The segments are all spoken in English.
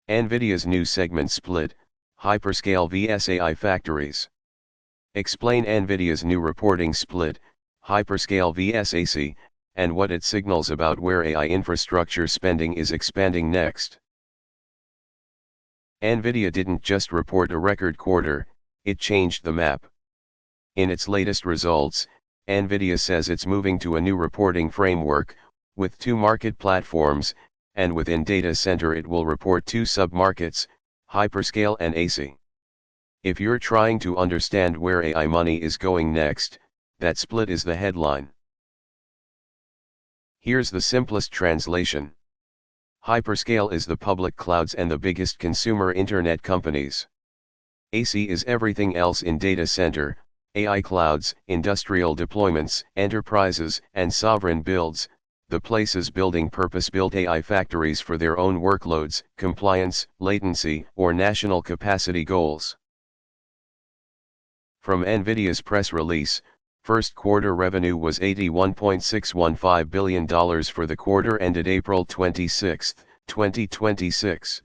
Nvidia's new segment split, Hyperscale vs AI factories. Explain Nvidia's new reporting split, Hyperscale vs ACIE, and what it signals about where AI infrastructure spending is expanding next. Nvidia didn't just report a record quarter, it changed the map. In its latest results, Nvidia says it's moving to a new reporting framework, with two market platforms, and within data center it will report two sub-markets, Hyperscale and ACIE. If you're trying to understand where AI money is going next, that split is the headline. Here's the simplest translation. Hyperscale is the public clouds and the biggest consumer internet companies. ACIE is everything else in data center, AI clouds, industrial deployments, enterprises, and sovereign builds, the places building purpose-built AI factories for their own workloads, compliance, latency, or national capacity goals. From Nvidia's press release, first quarter revenue was $81.615 billion for the quarter ended April 26, 2026.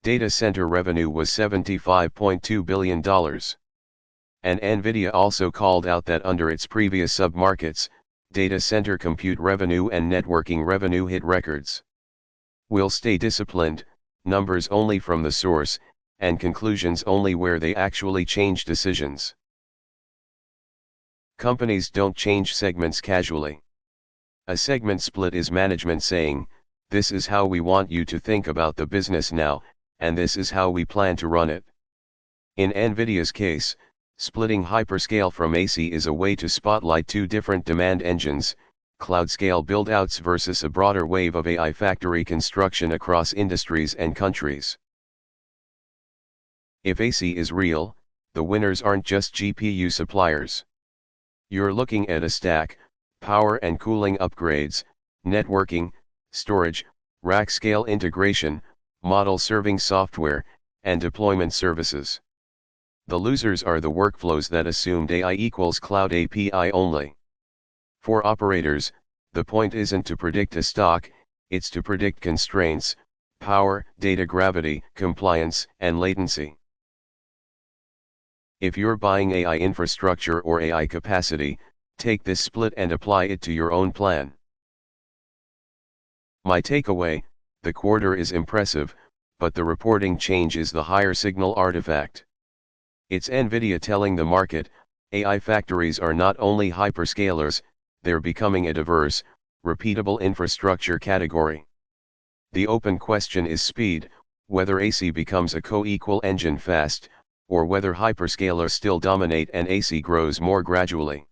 Data center revenue was $75.2 billion. And Nvidia also called out that under its previous sub-markets, data center compute revenue and networking revenue hit records. We'll stay disciplined, numbers only from the source, and conclusions only where they actually change decisions. Companies don't change segments casually. A segment split is management saying, this is how we want you to think about the business now, and this is how we plan to run it. In Nvidia's case, splitting Hyperscale from ACIE is a way to spotlight two different demand engines, cloud-scale build-outs versus a broader wave of AI factory construction across industries and countries. If ACIE is real, the winners aren't just GPU suppliers. You're looking at a stack, power and cooling upgrades, networking, storage, rack-scale integration, model-serving software, and deployment services. The losers are the workflows that assumed AI equals cloud API only. For operators, the point isn't to predict a stock, it's to predict constraints, power, data gravity, compliance, and latency. If you're buying AI infrastructure or AI capacity, take this split and apply it to your own plan. My takeaway, the quarter is impressive, but the reporting change is the higher signal artifact. It's Nvidia telling the market, AI factories are not only hyperscalers, they're becoming a diverse, repeatable infrastructure category. The open question is speed, whether ACIE becomes a co-equal engine fast, or whether hyperscalers still dominate and ACIE grows more gradually.